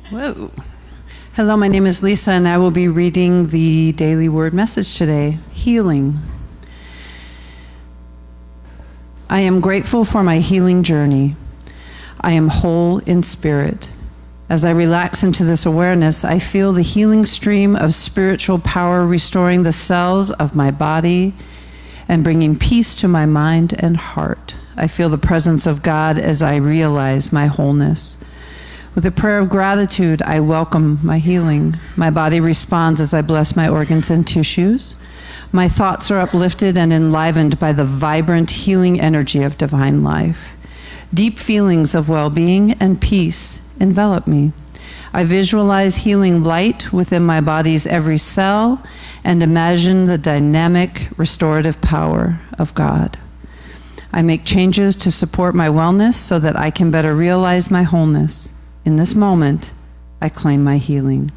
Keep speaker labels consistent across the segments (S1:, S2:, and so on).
S1: Whoa. Hello, my name is Lisa, and I will be reading the daily word message today, healing. I am grateful for my healing journey. I am whole in spirit. As I relax into this awareness, I feel the healing stream of spiritual power restoring the cells of my body and bringing peace to my mind and heart. I feel the presence of God as I realize my wholeness. With a prayer of gratitude, I welcome my healing. My body responds as I bless my organs and tissues. My thoughts are uplifted and enlivened by the vibrant healing energy of divine life. Deep feelings of well-being and peace envelop me. I visualize healing light within my body's every cell and imagine the dynamic restorative power of God. I make changes to support my wellness so that I can better realize my wholeness. In this moment, I claim my healing.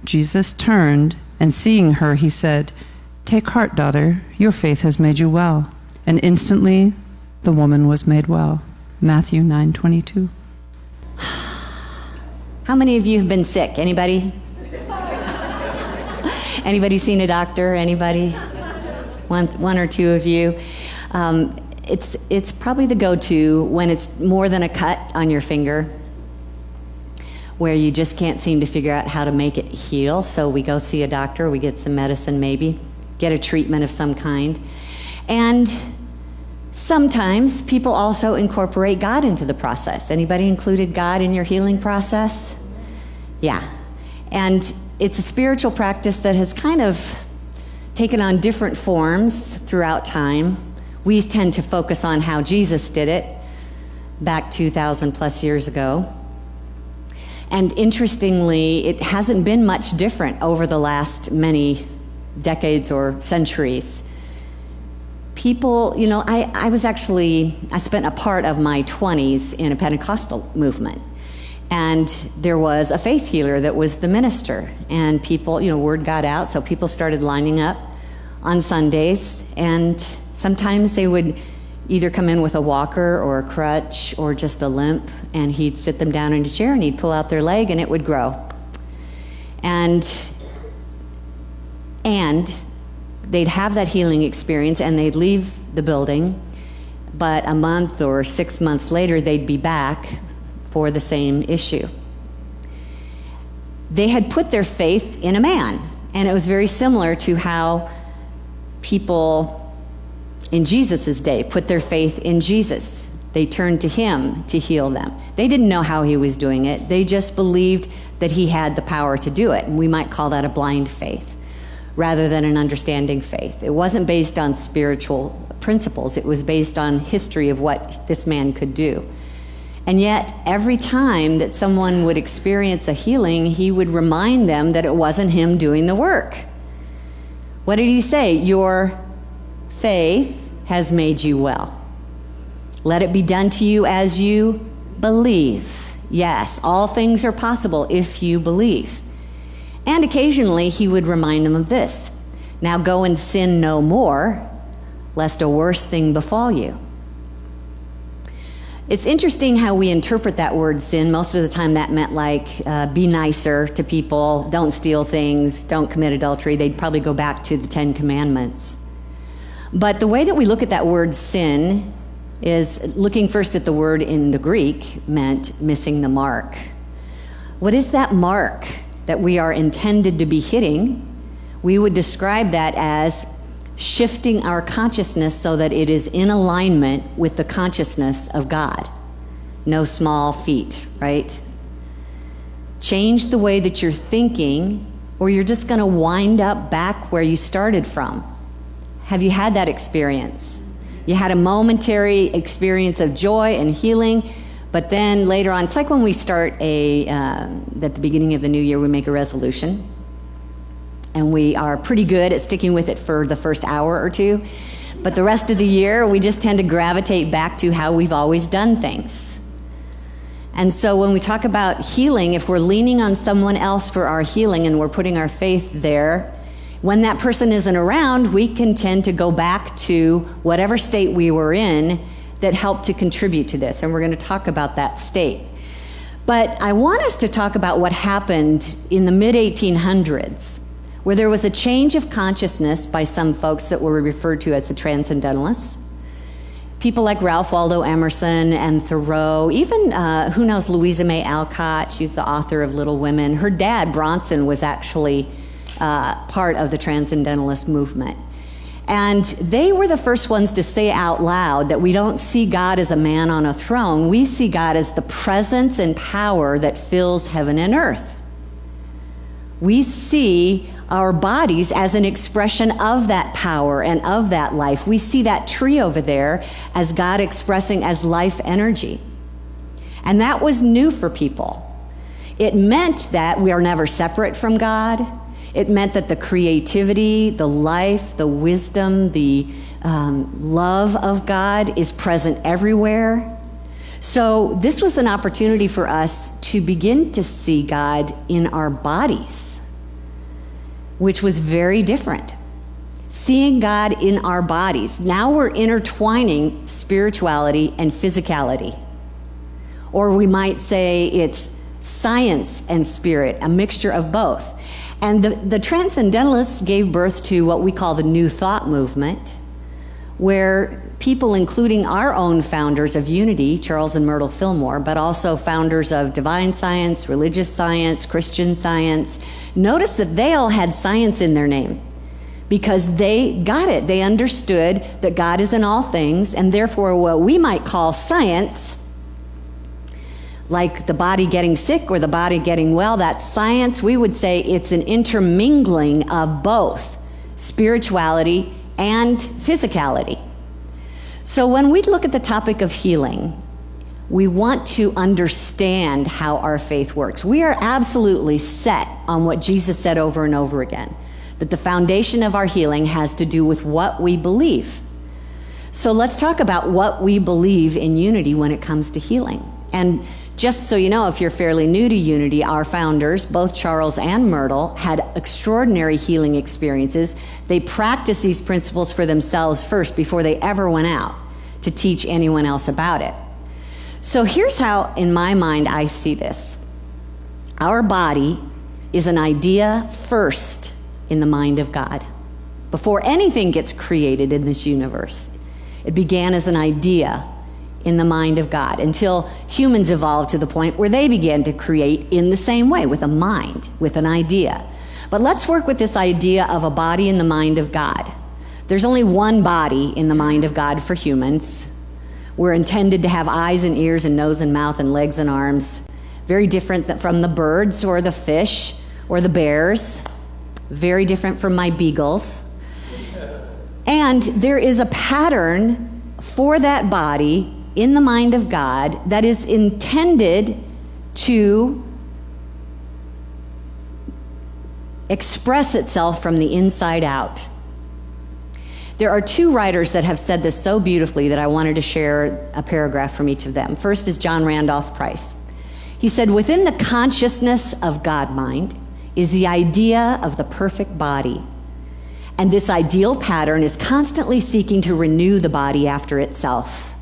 S1: Jesus turned, and seeing her, he said, "Take heart, daughter, your faith has made you well." And instantly, the woman was made well. Matthew 9:22.
S2: How many of you have been sick? Anybody? Anybody seen a doctor? Anybody? One or two of you. It's probably the go-to when it's more than a cut on your finger, where you just can't seem to figure out how to make it heal. So we go see a doctor, we get some medicine maybe, get a treatment of some kind. And sometimes people also incorporate God into the process. Anybody included God in your healing process? Yeah. And it's a spiritual practice that has kind of taken on different forms throughout time. We tend to focus on how Jesus did it back 2,000 plus years ago. And interestingly, it hasn't been much different over the last many decades or centuries. People, I spent a part of my 20s in a Pentecostal movement. And there was a faith healer that was the minister. And people, word got out, so people started lining up on Sundays. And sometimes they would either come in with a walker or a crutch or just a limp, and he'd sit them down in a chair and he'd pull out their leg and it would grow. And they'd have that healing experience and they'd leave the building, but a month or 6 months later they'd be back for the same issue. They had put their faith in a man, and it was very similar to how people in Jesus' day put their faith in Jesus. They turned to him to heal them. They didn't know how he was doing it. They just believed that he had the power to do it. And we might call that a blind faith rather than an understanding faith. It wasn't based on spiritual principles. It was based on history of what this man could do. And yet, every time that someone would experience a healing, he would remind them that it wasn't him doing the work. What did he say? Your faith has made you well. Let it be done to you as you believe. Yes, all things are possible if you believe. And occasionally he would remind them of this. Now go and sin no more, lest a worse thing befall you. It's interesting how we interpret that word sin. Most of the time that meant be nicer to people, don't steal things, don't commit adultery. They'd probably go back to the 10 Commandments. But the way that we look at that word sin is looking first at the word in the Greek meant missing the mark. What is that mark that we are intended to be hitting? We would describe that as shifting our consciousness so that it is in alignment with the consciousness of God. No small feat, right? Change the way that you're thinking, or you're just going to wind up back where you started from. Have you had that experience? You had a momentary experience of joy and healing, but then later on, it's like when we start at the beginning of the new year, we make a resolution. And we are pretty good at sticking with it for the first hour or two. But the rest of the year, we just tend to gravitate back to how we've always done things. And so when we talk about healing, if we're leaning on someone else for our healing and we're putting our faith there, when that person isn't around, we can tend to go back to whatever state we were in that helped to contribute to this. And we're going to talk about that state. But I want us to talk about what happened in the mid-1800s, where there was a change of consciousness by some folks that were referred to as the Transcendentalists. People like Ralph Waldo Emerson and Thoreau, even, who knows, Louisa May Alcott, she's the author of Little Women. Her dad, Bronson, was actually part of the Transcendentalist movement. And they were the first ones to say out loud that we don't see God as a man on a throne. We see God as the presence and power that fills heaven and earth. We see our bodies as an expression of that power and of that life. We see that tree over there as God expressing as life energy. And that was new for people. It meant that we are never separate from God. It meant that the creativity, the life, the wisdom, the love of God is present everywhere. So this was an opportunity for us to begin to see God in our bodies, which was very different. Seeing God in our bodies. Now we're intertwining spirituality and physicality. Or we might say it's science and spirit, a mixture of both. And the Transcendentalists gave birth to what we call the New Thought movement, where people, including our own founders of Unity, Charles and Myrtle Fillmore, but also founders of divine science, religious science, Christian science, notice that they all had science in their name because they got it. They understood that God is in all things, and therefore what we might call science, like the body getting sick or the body getting well, that science, we would say it's an intermingling of both spirituality and physicality. So when we look at the topic of healing, we want to understand how our faith works. We are absolutely set on what Jesus said over and over again, that the foundation of our healing has to do with what we believe. So let's talk about what we believe in Unity when it comes to healing. And just so you know, if you're fairly new to Unity, our founders, both Charles and Myrtle, had extraordinary healing experiences. They practiced these principles for themselves first before they ever went out to teach anyone else about it. So here's how, in my mind, I see this. Our body is an idea first in the mind of God. Before anything gets created in this universe, it began as an idea in the mind of God until humans evolved to the point where they began to create in the same way, with a mind, with an idea. But let's work with this idea of a body in the mind of God. There's only one body in the mind of God for humans. We're intended to have eyes and ears and nose and mouth and legs and arms. Very different from the birds or the fish or the bears. Very different from my beagles. And there is a pattern for that body in the mind of God that is intended to express itself from the inside out. There are two writers that have said this so beautifully that I wanted to share a paragraph from each of them. First is John Randolph Price. He said, "Within the consciousness of God-mind is the idea of the perfect body. And this ideal pattern is constantly seeking to renew the body after itself.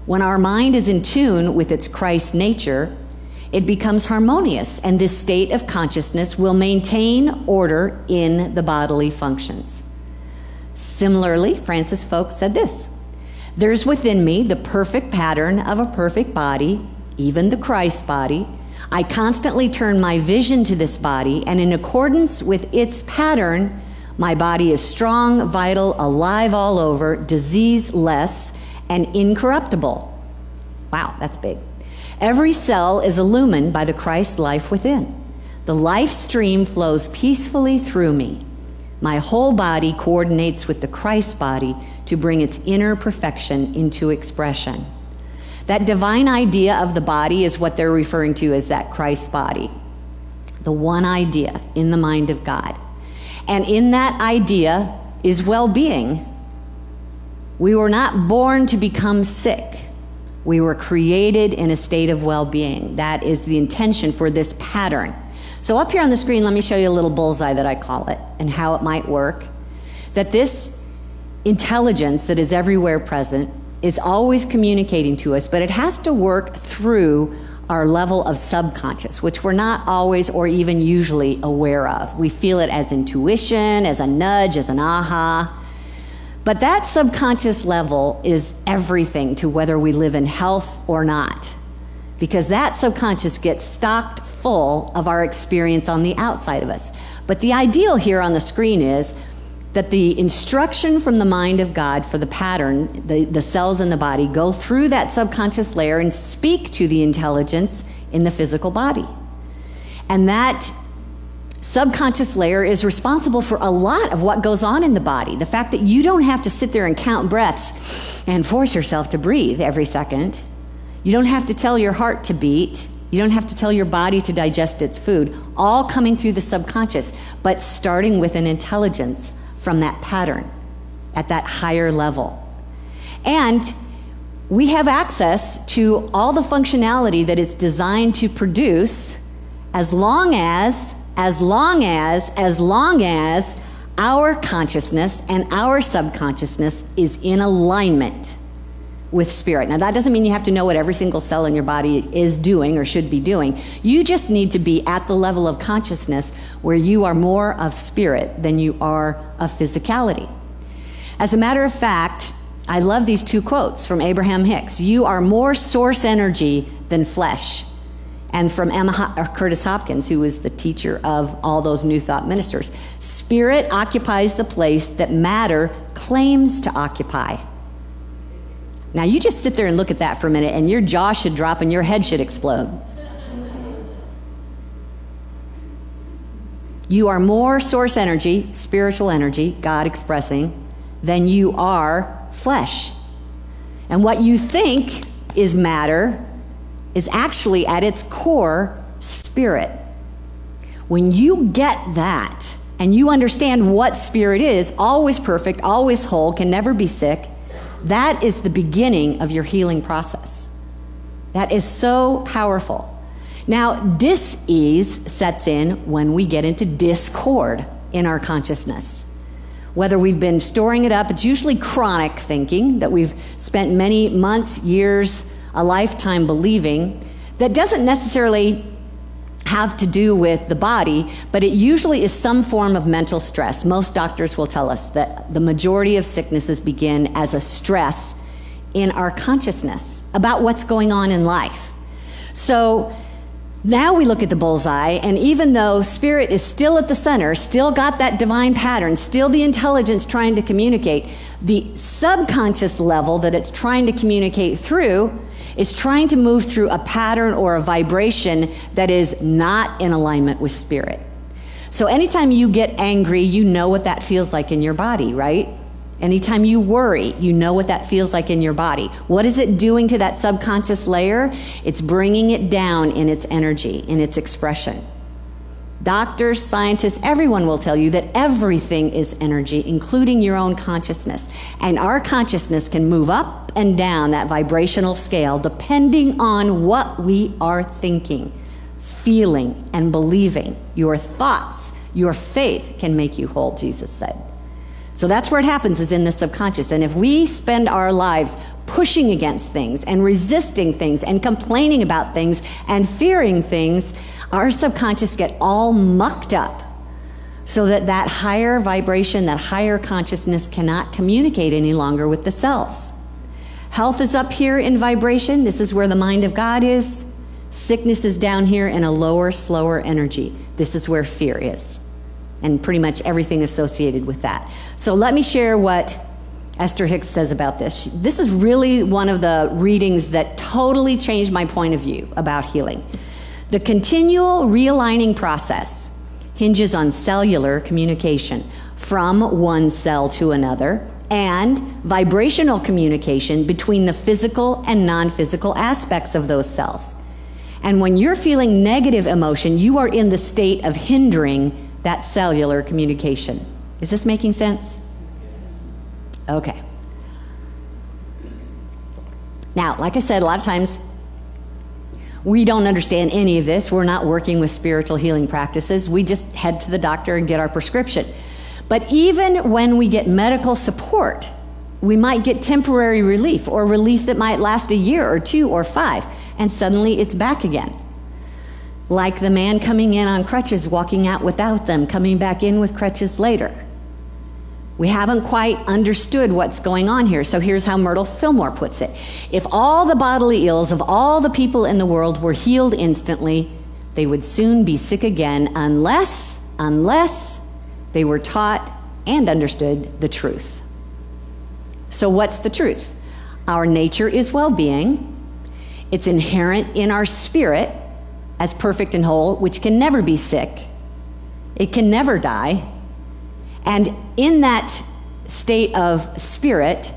S2: When our mind is in tune with its Christ nature, it becomes harmonious, and this state of consciousness will maintain order in the bodily functions." Similarly, Francis Folk said this, "There's within me the perfect pattern of a perfect body, even the Christ body. I constantly turn my vision to this body, and in accordance with its pattern, my body is strong, vital, alive all over, disease-less, and incorruptible." Wow, that's big. "Every cell is illumined by the Christ life within. The life stream flows peacefully through me. My whole body coordinates with the Christ body to bring its inner perfection into expression." That divine idea of the body is what they're referring to as that Christ body. The one idea in the mind of God. And in that idea is well-being. We were not born to become sick. We were created in a state of well-being. That is the intention for this pattern. So up here on the screen, let me show you a little bullseye that I call it and how it might work. That this intelligence that is everywhere present is always communicating to us, but it has to work through our level of subconscious, which we're not always or even usually aware of. We feel it as intuition, as a nudge, as an aha. But that subconscious level is everything to whether we live in health or not, because that subconscious gets stocked full of our experience on the outside of us. But the ideal here on the screen is that the instruction from the mind of God for the pattern, the cells in the body, go through that subconscious layer and speak to the intelligence in the physical body. And that subconscious layer is responsible for a lot of what goes on in the body. The fact that you don't have to sit there and count breaths and force yourself to breathe every second. You don't have to tell your heart to beat. You don't have to tell your body to digest its food, all coming through the subconscious, but starting with an intelligence from that pattern at that higher level. And we have access to all the functionality that it's designed to produce as long as our consciousness and our subconsciousness is in alignment with spirit. Now, that doesn't mean you have to know what every single cell in your body is doing or should be doing. You just need to be at the level of consciousness where you are more of spirit than you are of physicality. As a matter of fact, I love these two quotes from Abraham Hicks. You are more source energy than flesh. And from Curtis Hopkins, who was the teacher of all those New Thought ministers. Spirit occupies the place that matter claims to occupy. Now, you just sit there and look at that for a minute, and your jaw should drop and your head should explode. You are more source energy, spiritual energy, God expressing, than you are flesh. And what you think is matter is actually at its core spirit. When you get that, and you understand what spirit is, always perfect, always whole, can never be sick, that is the beginning of your healing process. That is so powerful. Now, dis-ease sets in when we get into discord in our consciousness. Whether we've been storing it up, it's usually chronic thinking that we've spent many months, years, a lifetime believing, that doesn't necessarily have to do with the body, but it usually is some form of mental stress. Most doctors will tell us that the majority of sicknesses begin as a stress in our consciousness about what's going on in life. So now we look at the bullseye, and even though spirit is still at the center, still got that divine pattern, still the intelligence trying to communicate, the subconscious level that it's trying to communicate through is trying to move through a pattern or a vibration that is not in alignment with spirit. So anytime you get angry, you know what that feels like in your body, right? Anytime you worry, you know what that feels like in your body. What is it doing to that subconscious layer? It's bringing it down in its energy, in its expression. Doctors, scientists, everyone will tell you that everything is energy, including your own consciousness. And our consciousness can move up and down that vibrational scale depending on what we are thinking, feeling, and believing. Your thoughts, your faith can make you whole, Jesus said. So that's where it happens, is in the subconscious. And if we spend our lives pushing against things and resisting things and complaining about things and fearing things, our subconscious get all mucked up so that that higher vibration, that higher consciousness cannot communicate any longer with the cells. Health is up here in vibration. This is where the mind of God is. Sickness is down here in a lower, slower energy. This is where fear is, and pretty much everything associated with that. So let me share what Esther Hicks says about this. This is really one of the readings that totally changed my point of view about healing. The continual realigning process hinges on cellular communication from one cell to another and vibrational communication between the physical and non-physical aspects of those cells. And when you're feeling negative emotion, you are in the state of hindering that cellular communication. Is this making sense? Okay. Now, like I said, a lot of times we don't understand any of this. We're not working with spiritual healing practices. We just head to the doctor and get our prescription. But even when we get medical support, we might get temporary relief or relief that might last a year or 2 or 5. and suddenly it's back again. Like the man coming in on crutches, walking out without them, coming back in with crutches later. We haven't quite understood what's going on here. So here's how Myrtle Fillmore puts it. If all the bodily ills of all the people in the world were healed instantly, they would soon be sick again unless they were taught and understood the truth. So what's the truth? Our nature is well-being. It's inherent in our spirit as perfect and whole, which can never be sick. It can never die. And in that state of spirit,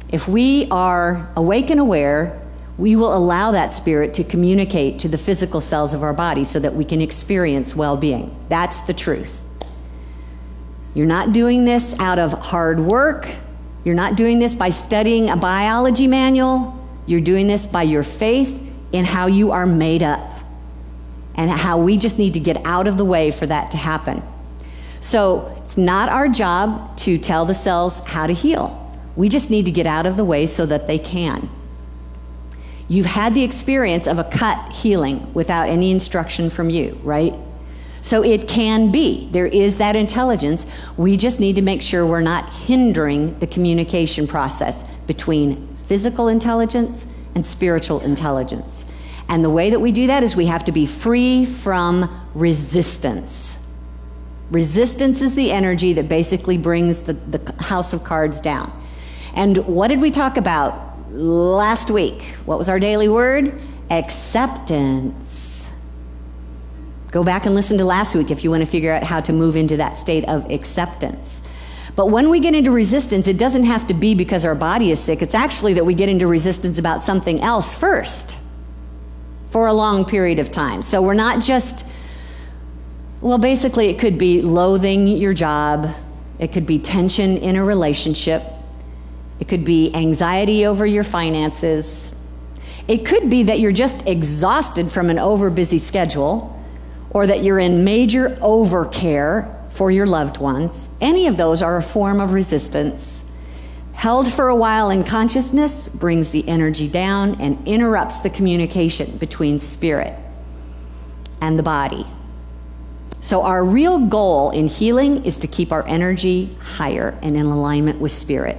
S2: if we are awake and aware, we will allow that spirit to communicate to the physical cells of our body so that we can experience well-being. That's the truth. You're not doing this out of hard work. You're not doing this by studying a biology manual. You're doing this by your faith in how you are made up and how we just need to get out of the way for that to happen. So it's not our job to tell the cells how to heal. We just need to get out of the way so that they can. You've had the experience of a cut healing without any instruction from you, right? So it can be. There is that intelligence. We just need to make sure we're not hindering the communication process between physical intelligence and spiritual intelligence. And the way that we do that is we have to be free from resistance. Resistance is the energy that basically brings the house of cards down. And what did we talk about last week? What was our daily word? Acceptance. Go back and listen to last week if you want to figure out how to move into that state of acceptance. But when we get into resistance, it doesn't have to be because our body is sick. It's actually that we get into resistance about something else first for a long period of time. So we're not just, well, basically it could be loathing your job. It could be tension in a relationship. It could be anxiety over your finances. It could be that you're just exhausted from an overbusy schedule, or that you're in major overcare for your loved ones. Any of those are a form of resistance. Held for a while in consciousness brings the energy down and interrupts the communication between spirit and the body. So our real goal in healing is to keep our energy higher and in alignment with spirit,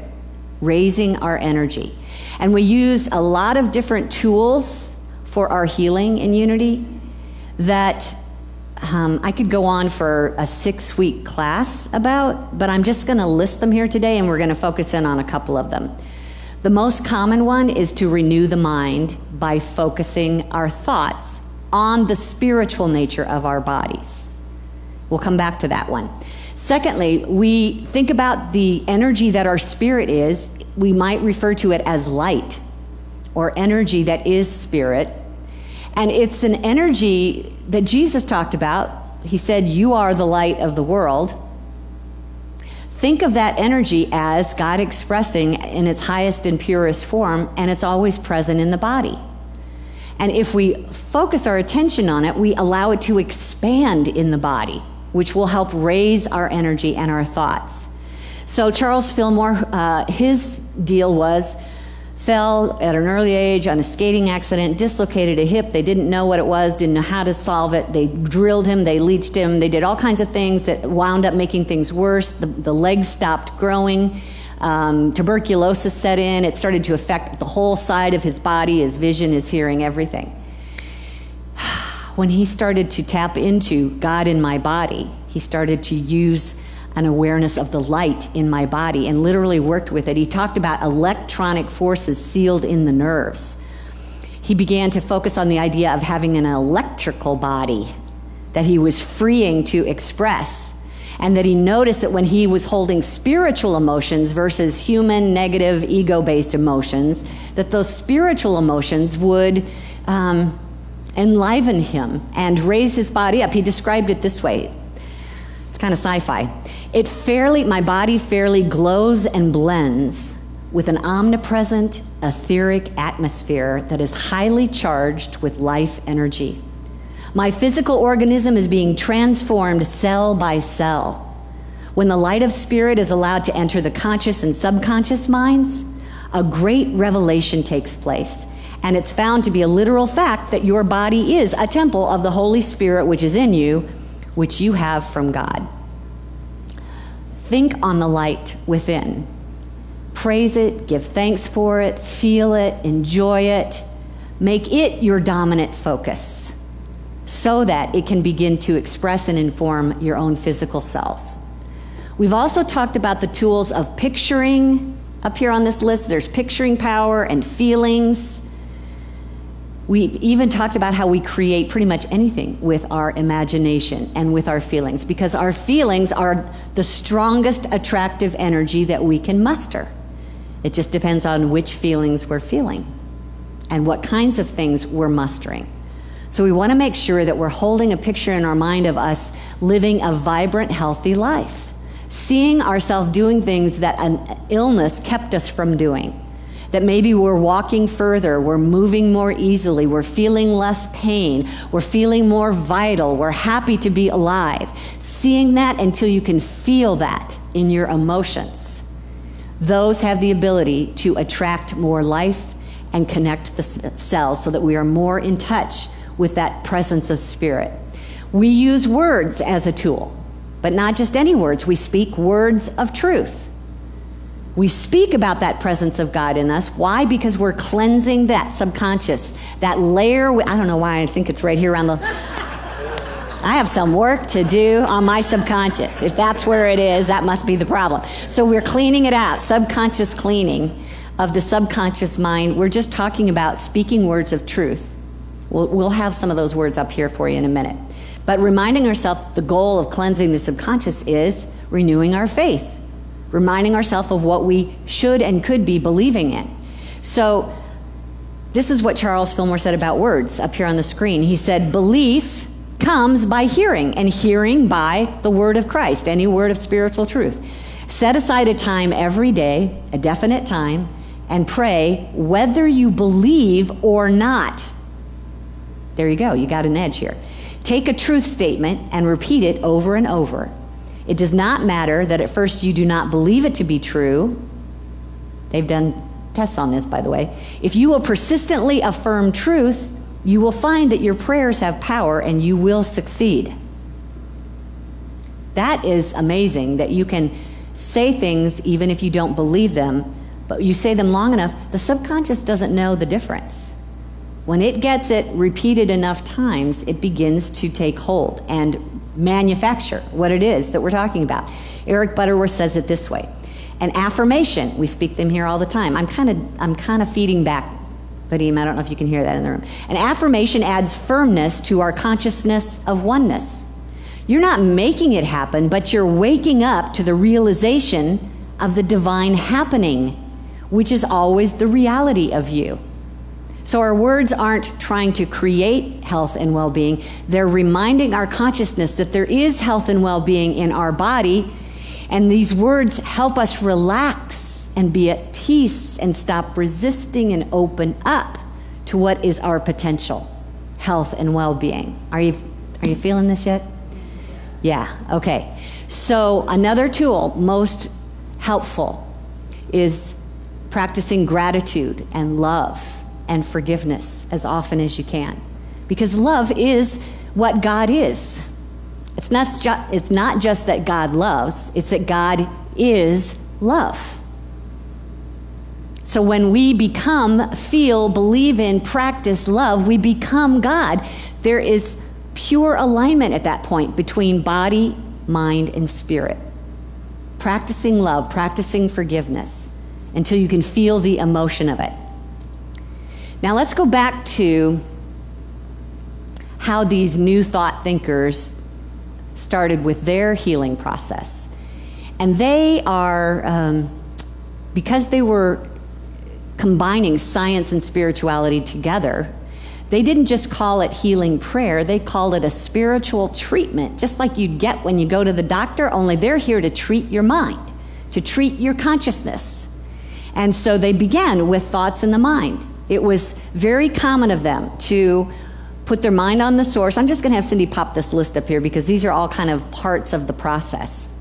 S2: raising our energy. And we use a lot of different tools for our healing in Unity that I could go on for a 6-week class about, but I'm just going to list them here today, and we're going to focus in on a couple of them. The most common one is to renew the mind by focusing our thoughts on the spiritual nature of our bodies. We'll come back to that one. Secondly, we think about the energy that our spirit is. We might refer to it as light or energy that is spirit. And it's an energy that Jesus talked about. He said, "You are the light of the world." Think of that energy as God expressing in its highest and purest form, and it's always present in the body. And if we focus our attention on it, we allow it to expand in the body, which will help raise our energy and our thoughts. So Charles Fillmore, his deal was, fell at an early age on a skating accident, dislocated a hip. They didn't know what it was, didn't know how to solve it. They drilled him, they leeched him, they did all kinds of things that wound up making things worse. The legs stopped growing. Tuberculosis set in. It started to affect the whole side of his body, his vision, his hearing, everything. When he started to tap into God in my body, he started to use an awareness of the light in my body and literally worked with it. He talked about electronic forces sealed in the nerves. He began to focus on the idea of having an electrical body that he was freeing to express, and that he noticed that when he was holding spiritual emotions versus human, negative, ego-based emotions, that those spiritual emotions would enliven him and raise his body up. He described it this way. It's kind of sci-fi. My body fairly glows and blends with an omnipresent, etheric atmosphere that is highly charged with life energy. My physical organism is being transformed cell by cell. When the light of spirit is allowed to enter the conscious and subconscious minds, a great revelation takes place, And it's found to be a literal fact that your body is a temple of the Holy Spirit which is in you, which you have from God. Think on the light within. Praise it, give thanks for it, feel it, enjoy it. Make it your dominant focus so that it can begin to express and inform your own physical cells. We've also talked about the tools of picturing. Up here on this list, there's picturing power and feelings. We've even talked about how we create pretty much anything with our imagination and with our feelings, because our feelings are the strongest attractive energy that we can muster. It just depends on which feelings we're feeling and what kinds of things we're mustering. So we want to make sure that we're holding a picture in our mind of us living a vibrant, healthy life, seeing ourselves doing things that an illness kept us from doing. That maybe we're walking further, we're moving more easily, we're feeling less pain, we're feeling more vital, we're happy to be alive. Seeing that until you can feel that in your emotions. Those have the ability to attract more life and connect the cells so that we are more in touch with that presence of spirit. We use words as a tool, but not just any words. We speak words of truth. We speak about that presence of God in us. Why? Because we're cleansing that subconscious, that layer. I don't know why I think it's right here around the... I have some work to do on my subconscious. If that's where it is, that must be the problem. So we're cleaning it out, subconscious cleaning of the subconscious mind. We're just talking about speaking words of truth. We'll have some of those words up here for you in a minute. But reminding ourselves the goal of cleansing the subconscious is renewing our faith. Reminding ourselves of what we should and could be believing in. So this is what Charles Fillmore said about words up here on the screen. He said, belief comes by hearing, and hearing by the word of Christ, any word of spiritual truth. Set aside a time every day, a definite time, and pray whether you believe or not. There you go, you got an edge here. Take a truth statement and repeat it over and over. It does not matter that at first you do not believe it to be true. They've done tests on this, by the way. If you will persistently affirm truth, you will find that your prayers have power and you will succeed. That is amazing, that you can say things even if you don't believe them, but you say them long enough, the subconscious doesn't know the difference. When it gets it repeated enough times, it begins to take hold and manufacture what it is that we're talking about. Eric Butterworth says it this way. An affirmation, we speak them here all the time. I'm kind of feeding back, Vadim, I don't know if you can hear that in the room. An affirmation adds firmness to our consciousness of oneness. You're not making it happen, but you're waking up to the realization of the divine happening, which is always the reality of you. So our words aren't trying to create health and well-being. They're reminding our consciousness that there is health and well-being in our body. And these words help us relax and be at peace and stop resisting and open up to what is our potential health and well-being. Are you feeling this yet? Yeah, okay. So another tool, most helpful, is practicing gratitude and love and forgiveness as often as you can. Because love is what God is. It's not just that God loves, it's that God is love. So when we become, feel, believe in, practice love, we become God. There is pure alignment at that point between body, mind, and spirit. Practicing love, practicing forgiveness, until you can feel the emotion of it. Now let's go back to how these new thought thinkers started with their healing process. And they are, because they were combining science and spirituality together, they didn't just call it healing prayer, they called it a spiritual treatment, just like you'd get when you go to the doctor, only they're here to treat your mind, to treat your consciousness. And so they began with thoughts in the mind. It was very common of them to put their mind on the source. I'm just going to have Cindy pop this list up here because these are all kind of parts of the process.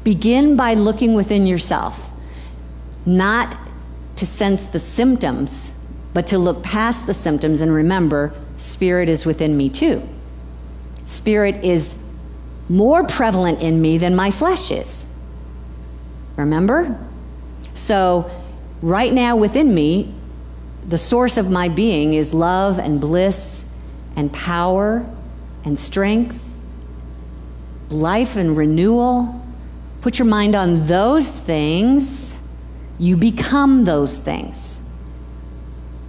S2: Begin by looking within yourself, not to sense the symptoms, but to look past the symptoms and remember, spirit is within me too. Spirit is more prevalent in me than my flesh is. Remember? So right now within me, the source of my being is love and bliss and power and strength, life and renewal. Put your mind on those things. You become those things.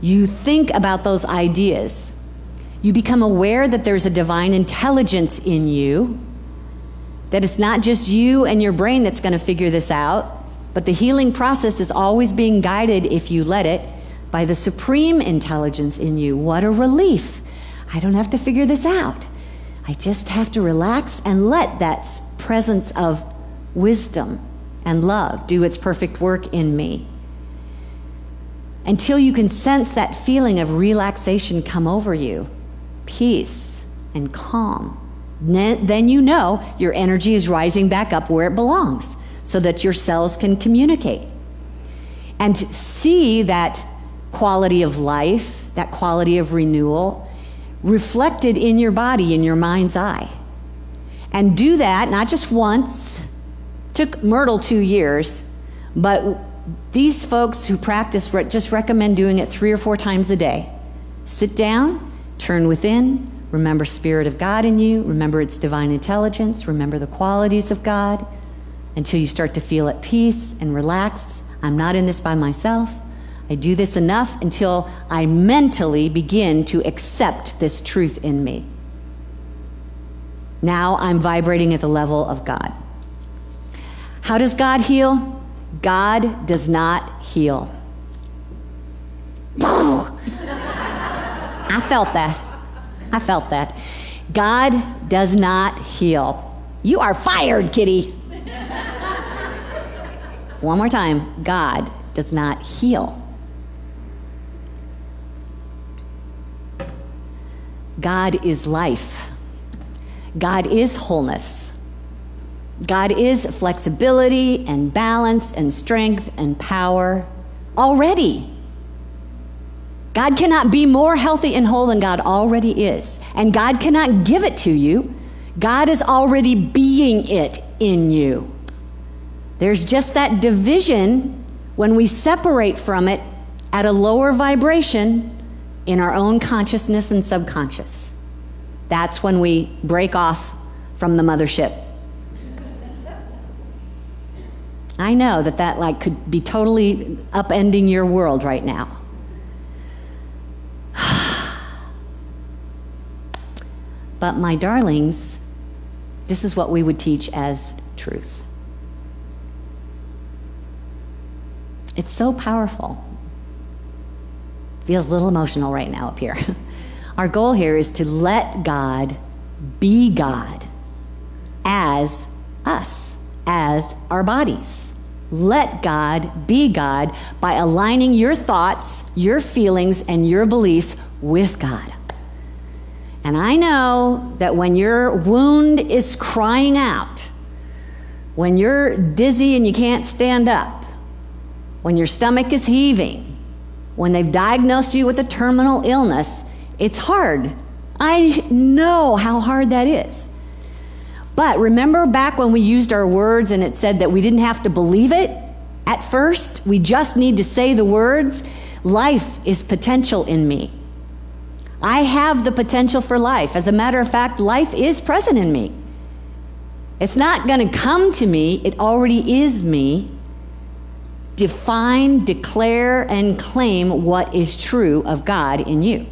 S2: You think about those ideas. You become aware that there's a divine intelligence in you, that it's not just you and your brain that's going to figure this out, but the healing process is always being guided, if you let it, by the supreme intelligence in you. What a relief. I don't have to figure this out. I just have to relax and let that presence of wisdom and love do its perfect work in me. Until you can sense that feeling of relaxation come over you, peace and calm, then you know your energy is rising back up where it belongs so that your cells can communicate. And to see that quality of life, that quality of renewal, reflected in your body, in your mind's eye. And do that not just once. Took Myrtle 2 years, but these folks who practice just recommend doing it 3 or 4 times a day. Sit down, turn within, remember Spirit of God in you, remember its divine intelligence, remember the qualities of God, until you start to feel at peace and relaxed. I'm not in this by myself. I do this enough until I mentally begin to accept this truth in me. Now I'm vibrating at the level of God. How does God heal? God does not heal. I felt that. God does not heal. You are fired, kitty. One more time. God does not heal. God is life. God is wholeness. God is flexibility and balance and strength and power already. God cannot be more healthy and whole than God already is. And God cannot give it to you. God is already being it in you. There's just that division when we separate from it at a lower vibration in our own consciousness and subconscious. That's when we break off from the mothership. I know that like could be totally upending your world right now. But my darlings, this is what we would teach as truth. It's so powerful. Feels a little emotional right now up here. Our goal here is to let God be God as us, as our bodies. Let God be God by aligning your thoughts, your feelings, and your beliefs with God. And I know that when your wound is crying out, when you're dizzy and you can't stand up, when your stomach is heaving, when they've diagnosed you with a terminal illness, it's hard. I know how hard that is. But remember back when we used our words and it said that we didn't have to believe it at first? We just need to say the words. Life is potential in me. I have the potential for life. As a matter of fact, life is present in me. It's not going to come to me. It already is me. Define, declare, and claim what is true of God in you.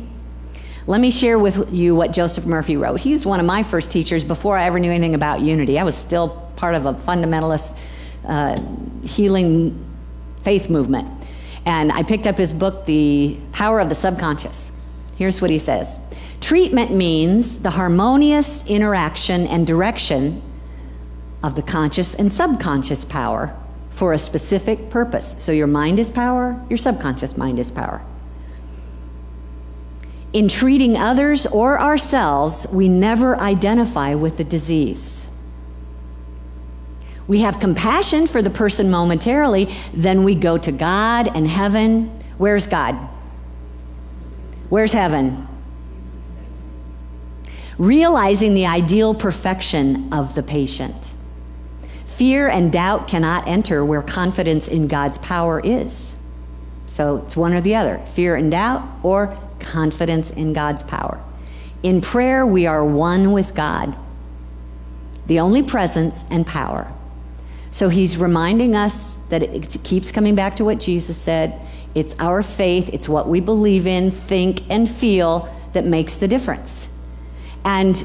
S2: Let me share with you what Joseph Murphy wrote. He was one of my first teachers before I ever knew anything about unity. I was still part of a fundamentalist healing faith movement. And I picked up his book, The Power of the Subconscious. Here's what he says. Treatment means the harmonious interaction and direction of the conscious and subconscious power for a specific purpose. So your mind is power, your subconscious mind is power. In treating others or ourselves, we never identify with the disease. We have compassion for the person momentarily, then we go to God and heaven. Where's God? Where's heaven? Realizing the ideal perfection of the patient. Fear and doubt cannot enter where confidence in God's power is. So it's one or the other, fear and doubt or confidence in God's power. In prayer, we are one with God, the only presence and power. So he's reminding us that it keeps coming back to what Jesus said. It's our faith, it's what we believe in, think, and feel that makes the difference. And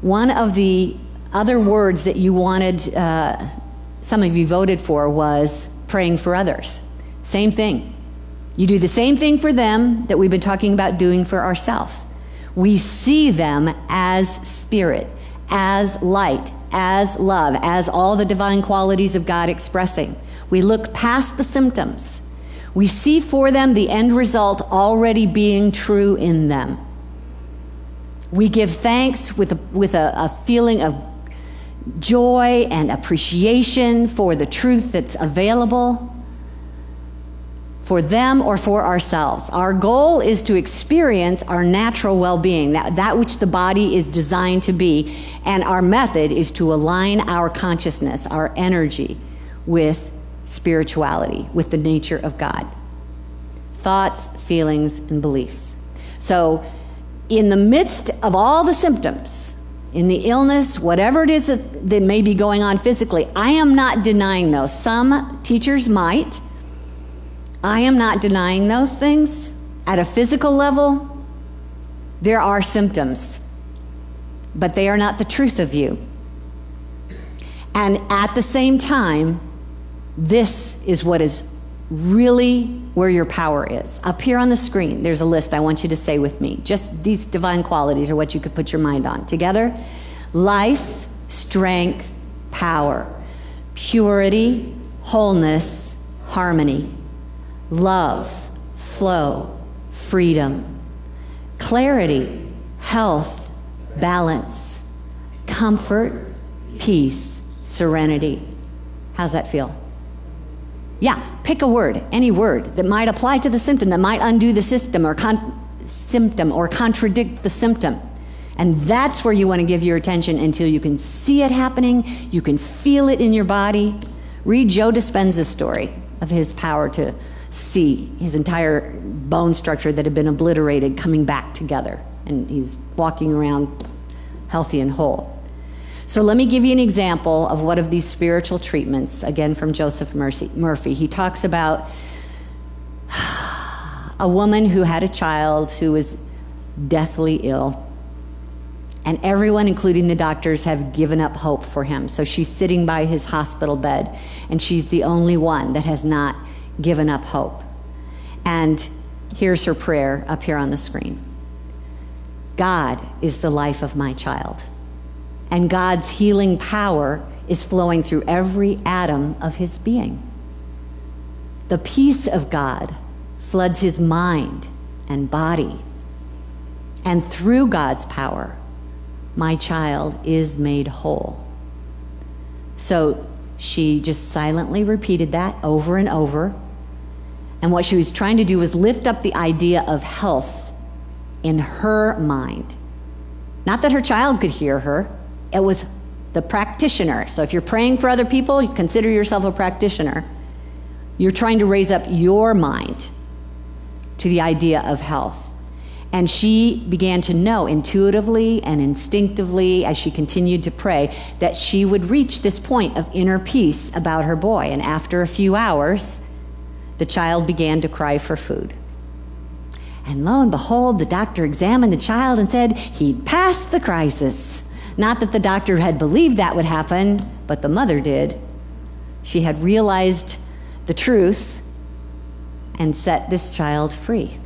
S2: one of the other words that you wanted, some of you voted for, was praying for others. Same thing. You do the same thing for them that we've been talking about doing for ourselves. We see them as spirit, as light, as love, as all the divine qualities of God expressing. We look past the symptoms. We see for them the end result already being true in them. We give thanks with a feeling of joy and appreciation for the truth that's available for them or for ourselves. Our goal is to experience our natural well-being, that which the body is designed to be, and our method is to align our consciousness, our energy, with spirituality, with the nature of God. Thoughts, feelings, and beliefs. So, in the midst of all the symptoms, in the illness, whatever it is that may be going on physically, I am not denying those. Some teachers might. I am not denying those things. At a physical level, there are symptoms, but they are not the truth of you. And at the same time, this is what is really where your power is. Up here on the screen, there's a list I want you to say with me. Just these divine qualities are what you could put your mind on. Together: life, strength, power, purity, wholeness, harmony, love, flow, freedom, clarity, health, balance, comfort, peace, serenity. How's that feel? Yeah, pick a word, any word that might apply to the symptom, that might undo the system or contradict the symptom. And that's where you want to give your attention until you can see it happening, you can feel it in your body. Read Joe Dispenza's story of his power to see his entire bone structure that had been obliterated coming back together. And he's walking around healthy and whole. So let me give you an example of one of these spiritual treatments, again from Joseph Murphy. He talks about a woman who had a child who was deathly ill. And everyone, including the doctors, have given up hope for him. So she's sitting by his hospital bed, and she's the only one that has not given up hope. And here's her prayer up here on the screen. God is the life of my child, and God's healing power is flowing through every atom of his being. The peace of God floods his mind and body, and through God's power, my child is made whole. So she just silently repeated that over and over. And what she was trying to do was lift up the idea of health in her mind. Not that her child could hear her. It was the practitioner. So if you're praying for other people, you consider yourself a practitioner. You're trying to raise up your mind to the idea of health. And she began to know intuitively and instinctively as she continued to pray that she would reach this point of inner peace about her boy. And after a few hours, the child began to cry for food. And lo and behold, the doctor examined the child and said he'd passed the crisis. Not that the doctor had believed that would happen, but the mother did. She had realized the truth and set this child free.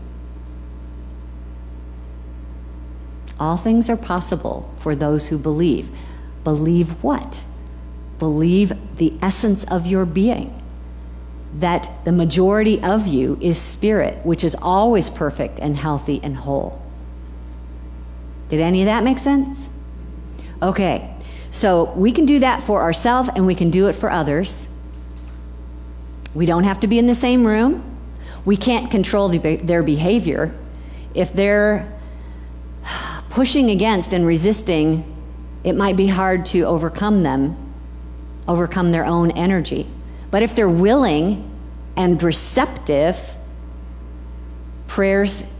S2: All things are possible for those who believe. Believe what? Believe the essence of your being. That the majority of you is spirit, which is always perfect and healthy and whole. Did any of that make sense? Okay, so we can do that for ourselves and we can do it for others. We don't have to be in the same room. We can't control their behavior. If they're pushing against and resisting, it might be hard to overcome their own energy. But if they're willing and receptive, prayers,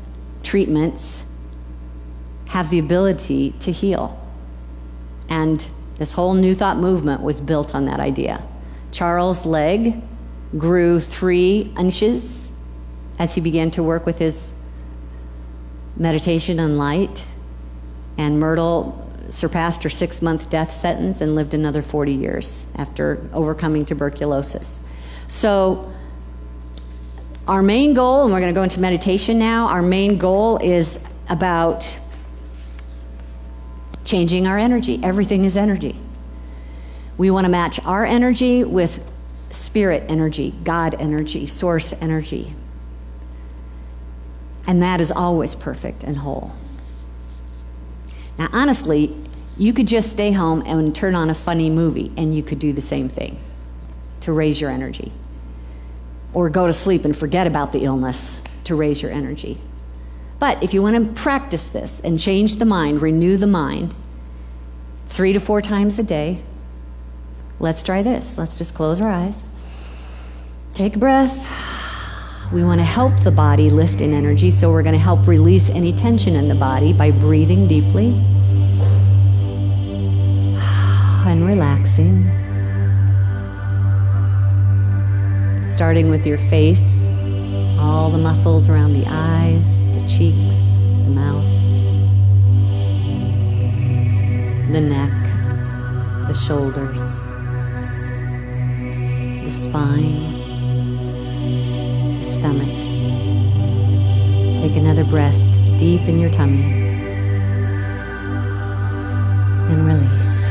S2: treatments have the ability to heal. And this whole New Thought movement was built on that idea. Charles' leg grew 3 inches as he began to work with his meditation and light. And Myrtle surpassed her 6-month death sentence and lived another 40 years after overcoming tuberculosis. So our main goal, and we're going to go into meditation now, our main goal is about changing our energy. Everything is energy. We want to match our energy with spirit energy, God energy, source energy. And that is always perfect and whole. Now, honestly, you could just stay home and turn on a funny movie, and you could do the same thing to raise your energy. Or go to sleep and forget about the illness to raise your energy. But if you want to practice this and change the mind, renew the mind, 3 to 4 times a day, let's try this. Let's just close our eyes. Take a breath. We want to help the body lift in energy, so we're going to help release any tension in the body by breathing deeply and relaxing. Starting with your face, all the muscles around the eyes, the cheeks, the mouth, the neck, the shoulders, the spine, the stomach. Take another breath deep in your tummy and release.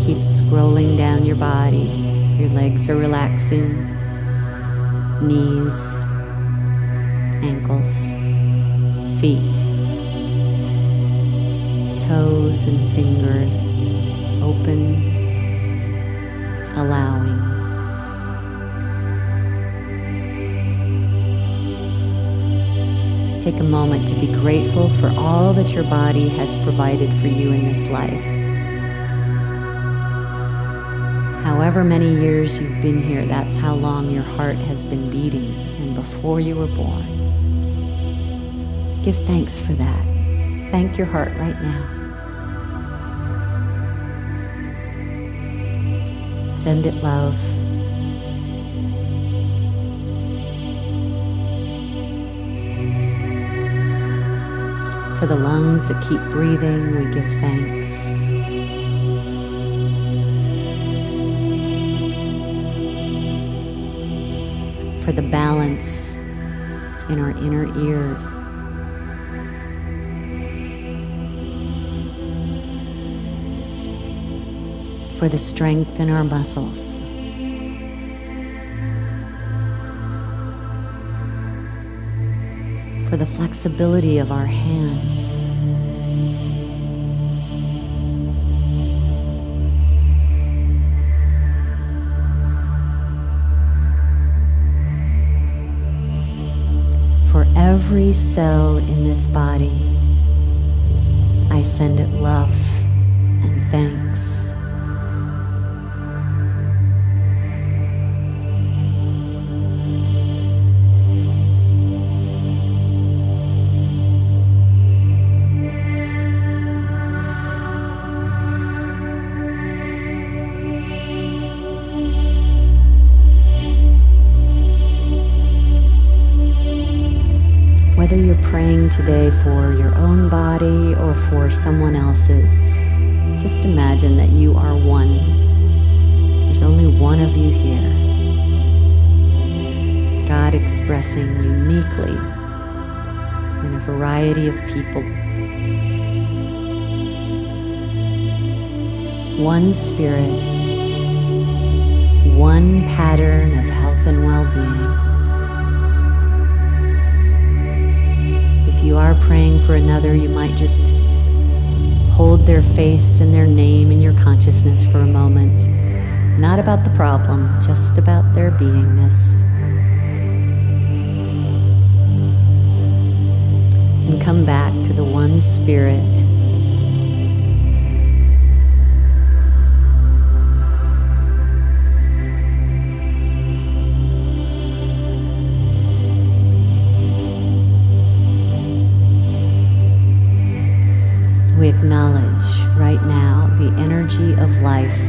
S2: Keep scrolling down your body. Your legs are relaxing. Knees, ankles, feet, toes and fingers open, allowing. Take a moment to be grateful for all that your body has provided for you in this life. However many years you've been here, that's how long your heart has been beating, and before you were born. Give thanks for that. Thank your heart right now. Send it love. For the lungs that keep breathing, we give thanks. For the balance in our inner ears. For the strength in our muscles. For the flexibility of our hands. For every cell in this body, I send it love and thanks. Whether you're praying today for your own body or for someone else's, just imagine that you are one. There's only one of you here. God expressing uniquely in a variety of people. One spirit, one pattern of health and well-being. If you are praying for another, you might just hold their face and their name in your consciousness for a moment. Not about the problem, just about their beingness. And come back to the one spirit. We acknowledge right now the energy of life.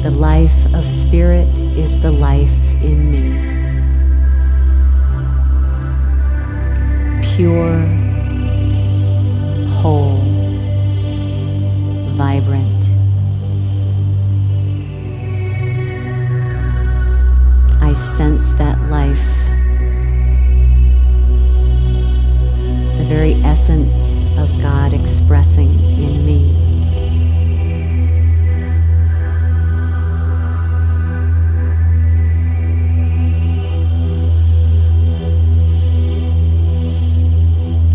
S2: The life of spirit is the life in me. Pure, whole, vibrant. I sense that life. The very essence of God expressing in me.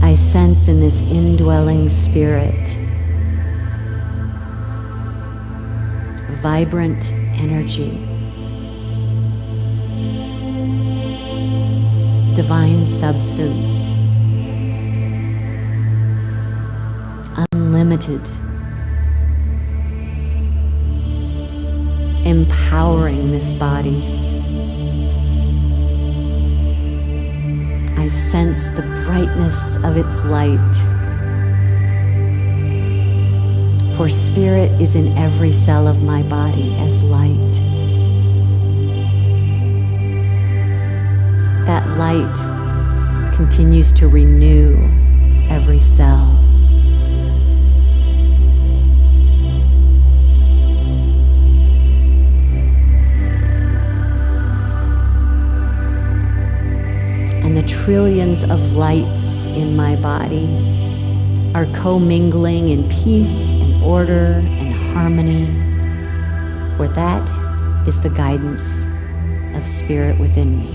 S2: I sense in this indwelling spirit vibrant energy, divine substance, unlimited, empowering this body. I sense the brightness of its light. For spirit is in every cell of my body as light. That light continues to renew every cell. And the trillions of lights in my body are commingling in peace and order and harmony, for that is the guidance of spirit within me.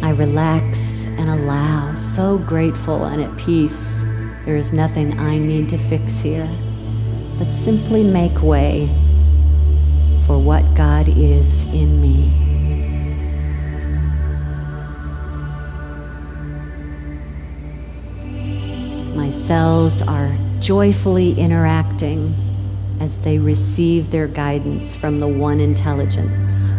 S2: I relax and allow, so grateful and at peace. There is nothing I need to fix here, but simply make way for what God is in me. My cells are joyfully interacting as they receive their guidance from the one intelligence.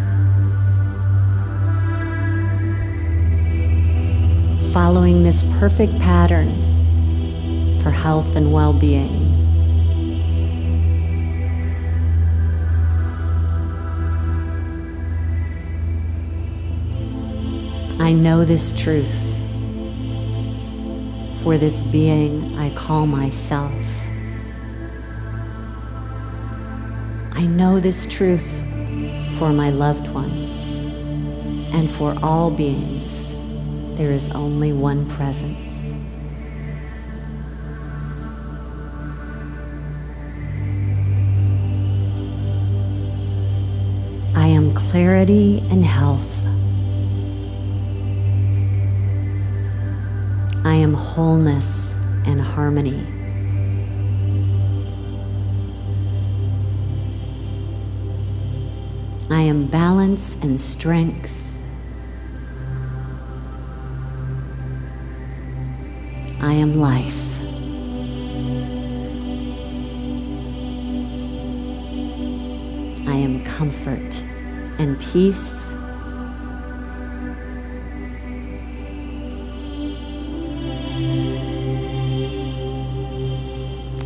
S2: Following this perfect pattern for health and well-being. I know this truth. For this being I call myself. I know this truth for my loved ones and for all beings. There is only one presence. I am clarity and health. I am wholeness and harmony. I am balance and strength. I am life. I am comfort and peace.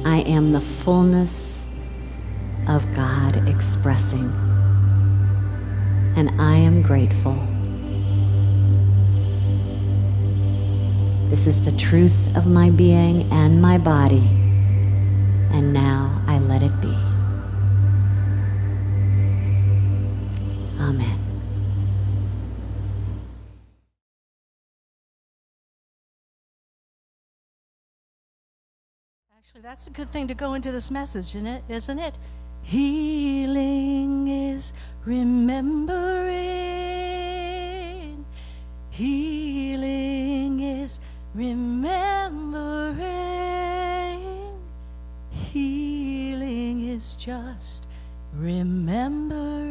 S2: I am the fullness of God expressing, and I am grateful. This is the truth of my being and my body, and now I let it be. Amen.
S3: Actually, that's a good thing to go into this message, isn't it? Healing is remembering. Healing Remembering, healing is just remembering.